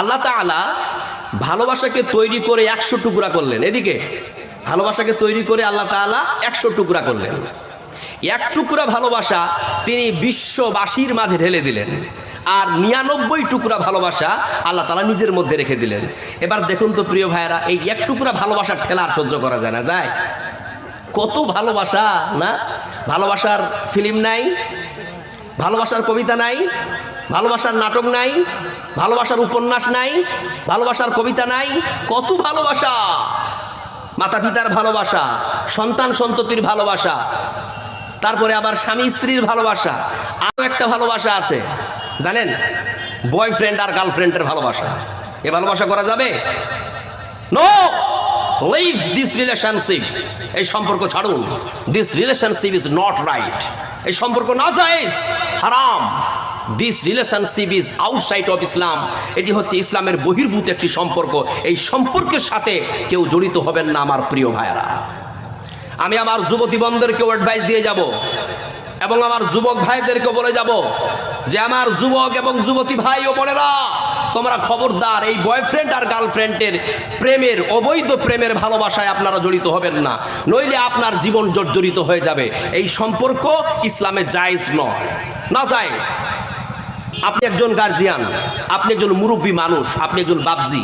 আল্লাহ তাআলা ভালোবাসাকে তৈরি করে 100 টুকরা করলেন। এদিকে ভালোবাসাকে তৈরি করে আল্লাহ তাআলা 100 টুকরা করলেন। এক টুকরা ভালোবাসা তিনি বিশ্ববাসীর মাঝে ঢেলে দিলেন, আর 99 টুকরা ভালোবাসা আল্লাহ তাআলা নিজের মধ্যে রেখে দিলেন। এবার দেখুন তো প্রিয় ভাইয়েরা, এই এক টুকরা ভালোবাসার ঠেলা আর সহ্য করা যায় না? যায়। কত ভালোবাসা না? ভালোবাসার ফিল্ম নাই, ভালোবাসার কবিতা নাই, ভালোবাসার নাটক নাই, ভালোবাসার উপন্যাস নাই, ভালোবাসার কবিতা নাই। কত ভালোবাসা! মাতা পিতার ভালোবাসা, সন্তান সন্ততির ভালোবাসা, তারপরে আবার স্বামী স্ত্রীর ভালোবাসা। আরও একটা ভালোবাসা আছে জানেন, বয়ফ্রেন্ড আর গার্লফ্রেন্ডের ভালোবাসা। এ ভালোবাসা করা যাবে? No, leave this relationship. এই সম্পর্ক ছাড়ুন। This relationship is not right. এই সম্পর্ক নাজায়েজ, হারাম। This relationship is outside of Islam. এটি হচ্ছে ইসলামের বহির্ভূত একটি সম্পর্ক। এই সম্পর্কের সাথে কেউ জড়িত হবেন না আমার প্রিয় ভাইয়েরা। আমি আমার যুবতী বন্ধুদেরকেও অ্যাডভাইস দিয়ে যাব এবং আমার যুবক ভাইদেরকেও বলে যাব যে আমার যুবক এবং যুবতী ভাই ও বোনেরা, তোমরা খবরদার এই বয়ফ্রেন্ড আর গার্লফ্রেন্ডের প্রেমের, অবৈধ প্রেমের ভালোবাসায় আপনারা জড়িত হবেন না, নইলে আপনার জীবন জর্জরিত হয়ে যাবে। এই সম্পর্ক ইসলামে জায়েজ নয়, না জায়েজ। আপনি একজন গার্জিয়ান, আপনি একজন মুরব্বী মানুষ, আপনি একজন বাপজি,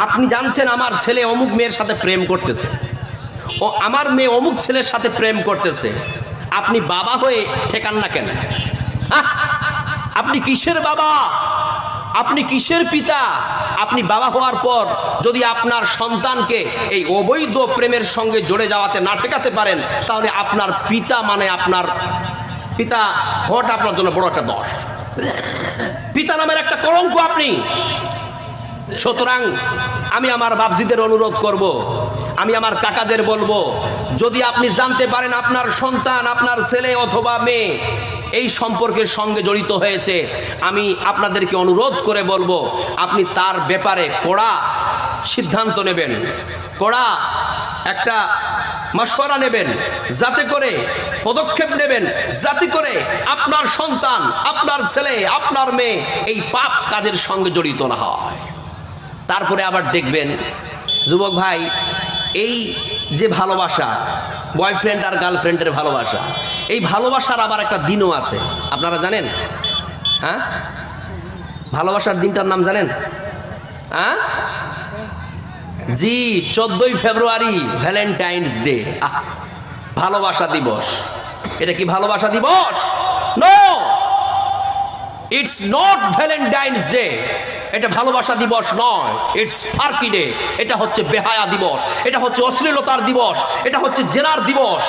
আপনি জানছেন আমার ছেলে অমুক মেয়ের সাথে প্রেম করতেছে, ও আমার মেয়ে অমুক ছেলের সাথে প্রেম করতেছে। আপনি বাবা হয়ে ঠেকান না কেন? আপনি কিসের বাবা? আপনি কিসের পিতা? আপনি বাবা হওয়ার পর যদি আপনার সন্তানকে এই অবৈধ প্রেমের সঙ্গে জড়ে যাওয়াতে না ঠেকাতে পারেন, তাহলে আপনার পিতা মানে আপনার পিতা হওয়াটা আপনার জন্য বড় একটা দোষ। পিতা নামের একটা কলঙ্ক আপনি। সুতরাং আমি আমার বাপজিদের অনুরোধ করব, আমি আমার কাকাদের বলবো, যদি আপনি জানতে পারেন আপনার সন্তান, আপনার ছেলে অথবা মেয়ে এই সম্পর্কের সঙ্গে জড়িত হয়েছে, আমি আপনাদেরকে অনুরোধ করে বলবো আপনি তার ব্যাপারে কড়া সিদ্ধান্ত নেবেন, কড়া একটা মাশওয়ারা নেবেন, যাতে করে পদক্ষেপ নেবেন, যাতে করে আপনার সন্তান, আপনার ছেলে, আপনার মেয়ে এই পাপ কাজের সঙ্গে জড়িত না হয়। তারপরে আবার দেখবেন যুবক ভাই, এই যে ভালোবাসা, বয়ফ্রেন্ড আর গার্লফ্রেন্ডের ভালোবাসা, এই ভালোবাসার আবার একটা দিনও আছে, আপনারা জানেন? হ্যাঁ, ভালোবাসার দিনটার নাম জানেন? হ্যাঁ জি, 14ই ফেব্রুয়ারি, ভ্যালেন্টাইন্স ডে। ভালোবাসা দিবস। এটা কি ভালোবাসা দিবস? No, it's not Valentine's day. এটা ভালোবাসা দিবস নয়, ইটস ফার্কি ডে। এটা হচ্ছে বেহায়া দিবস, এটা হচ্ছে অশ্লীলতার দিবস, এটা হচ্ছে জেনার দিবস।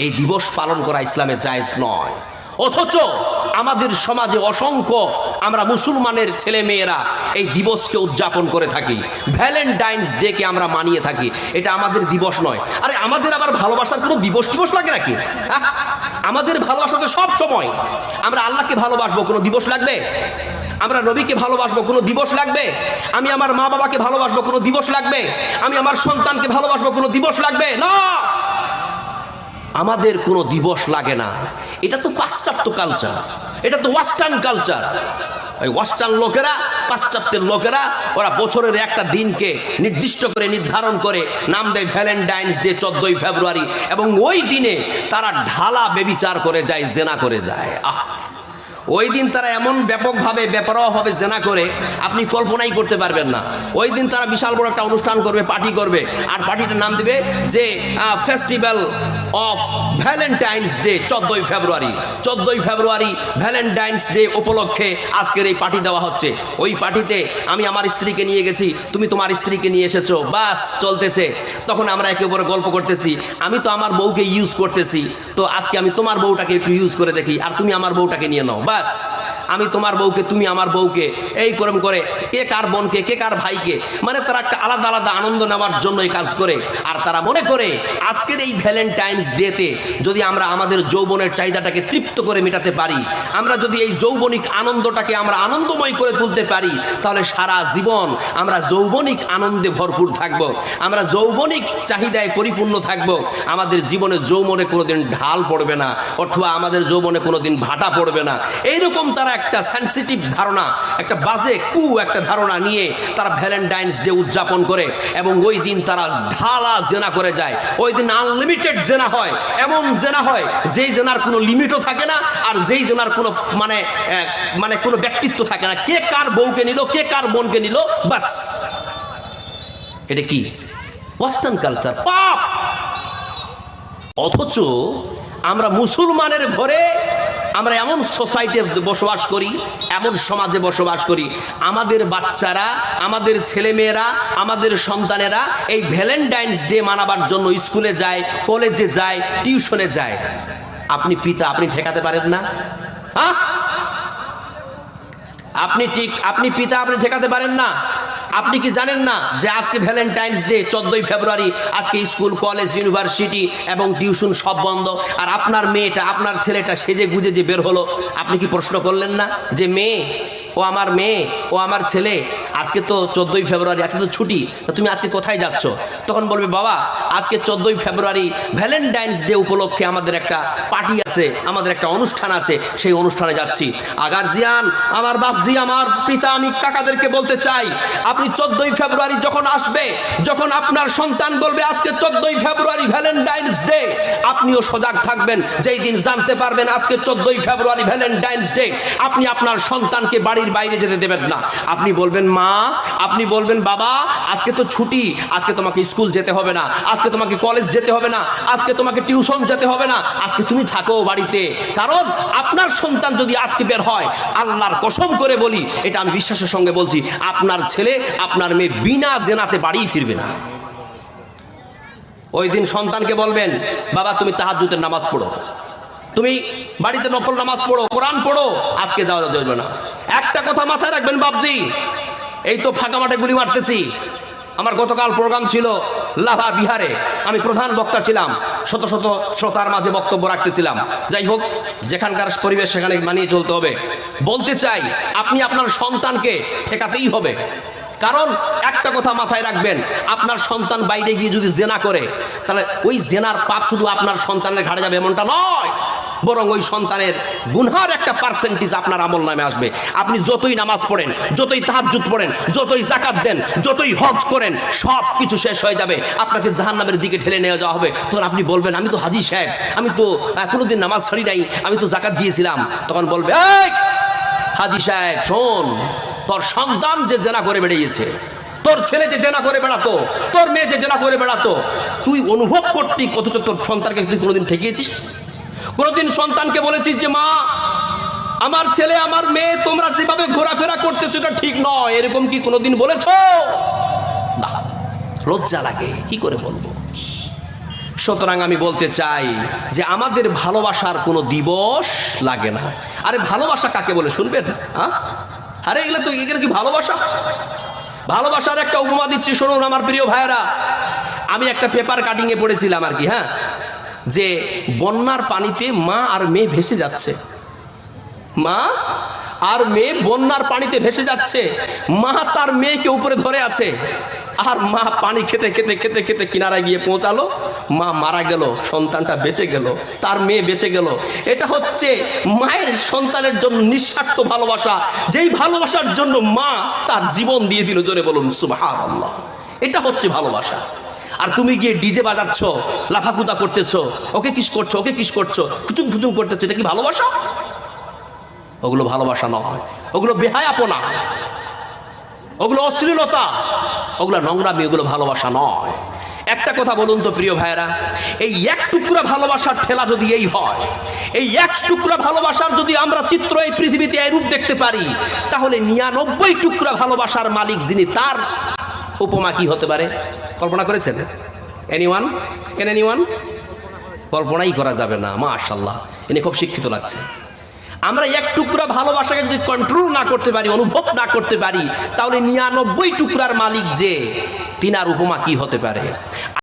এই দিবস পালন করা ইসলামে জায়েজ নয়। অথচ আমাদের সমাজে অসংখ্য আমরা মুসলমানের ছেলে মেয়েরা এই দিবসকে উদযাপন করে থাকি, ভ্যালেন্টাইন্স ডেকে আমরা মানিয়ে থাকি। এটা আমাদের দিবস নয়। আরে আমাদের আবার ভালোবাসার কোনো দিবস টিবস লাগে নাকি? আমাদের ভালোবাসা তো সব সময়। আমরা আল্লাহকে ভালোবাসবো, কোনো দিবস লাগবে? আমরা নবীকে ভালোবাসবো, কোনো দিবস লাগবে? আমি আমার মা বাবাকে ভালোবাসবো, কোনো দিবস লাগবে? আমি আমার সন্তানকে ভালোবাসবো, কোনো দিবস লাগবে? না, আমাদের কোনো দিবস লাগে না। এটা তো পাশ্চাত্য কালচার, এটা তো ওয়েস্টার্ন কালচার। ওই ওয়েস্টার্ন লোকেরা, পাশ্চাত্যের লোকেরা, ওরা বছরের একটা দিনকে নির্দিষ্ট করে নির্ধারণ করে নাম দেয় ভ্যালেন্টাইন্স ডে, 14ই ফেব্রুয়ারি, এবং ওই দিনে তারা ঢালা বেবিচার করে যায়, জেনা করে যায়। ওই দিন তারা এমন ব্যাপকভাবে বেপরোয়াভাবে জেনা করে আপনি কল্পনাই করতে পারবেন না। ওই দিন তারা বিশাল বড় একটা অনুষ্ঠান করবে, পার্টি করবে, আর পার্টিটার নাম দেবে যে ফেস্টিভ্যাল অফ ভ্যালেন্টাইন্স ডে 14ই ফেব্রুয়ারি। 14ই ফেব্রুয়ারি ভ্যালেন্টাইন্স ডে উপলক্ষে আজকের এই পার্টি দেওয়া হচ্ছে। ওই পার্টিতে আমি আমার স্ত্রীকে নিয়ে গেছি, তুমি তোমার স্ত্রীকে নিয়ে এসেছো, বাস চলতেছে। তখন আমরা একে অপরে গল্প করতেছি, আমি তো আমার বউকে ইউজ করতেছি, তো আজকে আমি তোমার বউটাকে একটু ইউজ করে দেখি, আর তুমি আমার বউটাকে নিয়ে নাও। বাস, আমি তোমার বউকে, তুমি আমার বউকে, এই করম করে কে কার বোনকে, কে কার ভাইকে, মানে তারা একটা আলাদা আলাদা আনন্দ নেওয়ার জন্য এই কাজ করে। আর তারা মনে করে আজকের এই ভ্যালেন্টাইন্স ডেতে যদি আমরা আমাদের যৌবনের চাহিদাটাকে তৃপ্ত করে মেটাতে পারি, আমরা যদি এই যৌবনিক আনন্দটাকে আমরা আনন্দময় করে তুলতে পারি, তাহলে সারা জীবন আমরা যৌবনিক আনন্দে ভরপুর থাকব, আমরা যৌবনিক চাহিদায় পরিপূর্ণ থাকব। আমাদের জীবনে যৌবনে কোনোদিন ঢাল পড়বে না, অথবা আমাদের যৌবনে কোনোদিন ভাটা পড়বে না। এইরকম তারা একটা সেন্সিটিভ ধারণা, একটা বাজে একটা ধারণা নিয়ে তারা ভ্যালেন্টাইন্স ডে উদযাপন করে এবং ওই দিন তারা ঢালা জেনা করে যায়। ওই দিন আনলিমিটেড জেনা হয়, এমন জেনা হয় যেই জেনার কোনো লিমিটও থাকে না, আর যেই জেনার কোনো মানে কোনো ব্যক্তিত্ব থাকে না। কে কার বউকে নিল, কে কার বোনকে নিল, বাস। এটা কি ওয়েস্টার্ন কালচার, পাপ। অথচ আমরা মুসলমানের ঘরে আমরা এমন সোসাইটিতে বসবাস করি, এমন সমাজে বসবাস করি, আমাদের বাচ্চারা, আমাদের ছেলেমেয়েরা, আমাদের সন্তানেরা এই ভ্যালেন্টাইন্স ডে মানাবার জন্য স্কুলে যায়, কলেজে যায়, টিউশনে যায়। আপনি পিতা, আপনি ঠেকাতে পারেন না? হ্যাঁ, আপনি পিতা, আপনি ঠেকাতে পারেন না? আপনি কি জানেন না যে আজকে ভ্যালেন্টাইন্স ডে 14ই ফেব্রুয়ারি, আজকে স্কুল, কলেজ, ইউনিভার্সিটি এবং টিউশন সব বন্ধ, আর আপনার মেয়েটা, আপনার ছেলেটা সেজে গুজে যে বের হলো, আপনি কি প্রশ্ন করলেন না যে মেয়ে, ও আমার মেয়ে, ও আমার ছেলে, আজকে তো 14ই ফেব্রুয়ারি, আজকে তো ছুটি, তো তুমি আজকে কোথায় যাচ্ছ? তখন বলবে বাবা আজকে 14ই ফেব্রুয়ারি ভ্যালেন্টাইন্স ডে উপলক্ষে আমাদের একটা পার্টি আছে, আমাদের একটা অনুষ্ঠান আছে, সেই অনুষ্ঠানে যাচ্ছি। গার্জিয়ান, আমার বাপজি, আমার পিতা, আমি কাকাদেরকে বলতে চাই, আপনি 14ই ফেব্রুয়ারি যখন আসবে, যখন আপনার সন্তান বলবে আজকে 14ই ফেব্রুয়ারি ভ্যালেন্টাইন্স ডে, আপনিও সজাগ থাকবেন। যেই দিন জানতে পারবেন আজকে 14ই ফেব্রুয়ারি ভ্যালেন্টাইন্স ডে, আপনি আপনার সন্তানকে বাড়ির বাইরে যেতে দেবেন না। আপনি বলবেন মা, আপনি বলবেন বাবা, আজকে তো ছুটি, আজকে তোমাকে স্কুল যেতে হবে না, আজকে তোমাকে কলেজ যেতে হবে না, আজকে তোমাকে টিউশন যেতে হবে না, আজকে তুমি থাকো বাড়িতে। কারণ আপনার সন্তান যদি আজকে বের হয়, আল্লাহর কসম করে বলি, এটা আমি বিশ্বাসের সঙ্গে বলছি, আপনার ছেলে, আপনার মেয়ে বিনা জেনাতে বাড়ি ফিরবে না। ওই দিন সন্তানকে বলবেন বাবা তুমি তাহাজ্জুদের নামাজ পড়ো, তুমি বাড়িতে নফল নামাজ পড়ো, কোরআন পড়ো, আজকে যাওয়া যাবে না। একটা কথা মাথায় রাখবেন বাপজি, এই তো ফাঁকা মাঠে গুলি মারতেছি। আমার গতকাল প্রোগ্রাম ছিল লাভা বিহারে, আমি প্রধান বক্তা ছিলাম, শত শত শ্রোতার মাঝে বক্তব্য রাখতেছিলাম। যাই হোক, যেখানকার পরিবেশ সেখানে মানিয়ে চলতে হবে। বলতে চাই, আপনি আপনার সন্তানকে ঠেকাতেই হবে। কারণ একটা কথা মাথায় রাখবেন, আপনার সন্তান বাইরে গিয়ে যদি জেনা করে, তাহলে ওই জেনার পাপ শুধু আপনার সন্তানের ঘাড়ে যাবে এমনটা নয়, বরং ওই সন্তানের গুনহার একটা পার্সেন্টেজ আপনার আমল নামে আসবে। আপনি যতই নামাজ পড়েন, যতই তাহাজ্জুদ পড়েন, যতই যাকাত দেন, যতই হজ করেন, সব কিছু শেষ হয়ে যাবে, আপনাকে জাহান্নামের দিকে ঠেলে নিয়ে যাওয়া হবে। তখন আপনি বলবেন আমি তো হাজী সাহেব, আমি তো কোনোদিন নামাজ ছাড়ি নাই, আমি তো যাকাত দিয়েছিলাম। তখন বলবে এই হাজী সাহেব শোন, তোর সন্তান যে জেনা করে বেড়িয়েছে, তোর ছেলে যে জেনা করে বেড়াতো, তোর মেয়ে যে জেনা করে বেড়াতো, তুই অনুভব করতি, অথচ তোর সন্তানকে তুই কোনোদিন ঠেকিয়েছিস? কোনোদিন সন্তানকে বলেছিস যে মা, আমার ছেলে, আমার মেয়ে, তোমরা যেভাবে ঘোরাফেরা করতেছো এটা ঠিক নয়, এরকম কি কোনোদিন বলেছো? না, লজ্জা লাগে, কি করে বলবো? সুতরাং আমি বলতে চাই যে আমাদের ভালোবাসার কোনো দিবস লাগে না। আরে ভালোবাসা কাকে বলে শুনবেন? হ্যাঁ, আরে এগুলো কি ভালোবাসা? ভালোবাসার একটা উপমা দিচ্ছি, শুনুন আমার প্রিয় ভাইয়েরা। আমি একটা পেপার কাটিংয়ে পড়েছিলাম আর কি, হ্যাঁ, যে বন্যার পানিতে মা আর মেয়ে ভেসে যাচ্ছে, মা আর মেয়ে বন্যার পানিতে ভেসে যাচ্ছে, মা তার মেয়েকে উপরে ধরে আছে, আর মা পানি খেতে খেতে খেতে খেতে কিনারায় গিয়ে পৌঁছালো, মা মারা গেল, সন্তানটা বেঁচে গেল, তার মেয়ে বেঁচে গেল। এটা হচ্ছে মায়ের সন্তানের জন্য নিঃস্বার্থ ভালোবাসা, যেই ভালোবাসার জন্য মা তার জীবন দিয়ে দিল। জোরে বলুন সুবহানাল্লাহ। এটা হচ্ছে ভালোবাসা। আর তুমি গিয়ে ডিজে বাজাচ্ছ, লাফাকুদা করতেছো, ওকে কিস করছো, ওকে কিস করছো, খুচুং খুচুং করতেছো, এটা কি ভালোবাসা? ওগুলো ভালোবাসা নয়, ওগুলো বেহায়াপনা, ওগুলো অশ্লীলতা, ওগুলো নোংরামি, ওগুলো ভালোবাসা নয়। একটা কথা বলুন তো প্রিয় ভাইয়েরা, এই এক টুকরা ভালোবাসার ঠেলা যদি এই হয়, এই এক টুকরা ভালোবাসার যদি আমরা চিত্র এই পৃথিবীতে এই রূপ দেখতে পারি, তাহলে 99 টুকরা ভালোবাসার মালিক যিনি, তার উপমা কি হতে পারে? কল্পনা করেছেন? এনিওয়ান? কেন এনিওয়ান? কল্পনাই করা যাবে না। মাশাআল্লাহ, ইনি খুব শিক্ষিত লাগছে। আমরা এক টুকরা ভালোবাসাকে যদি কন্ট্রোল না করতে পারি, অনুভব না করতে পারি, তাহলে 99 টুকরার মালিক যে, তিনার উপমা কি হতে পারে?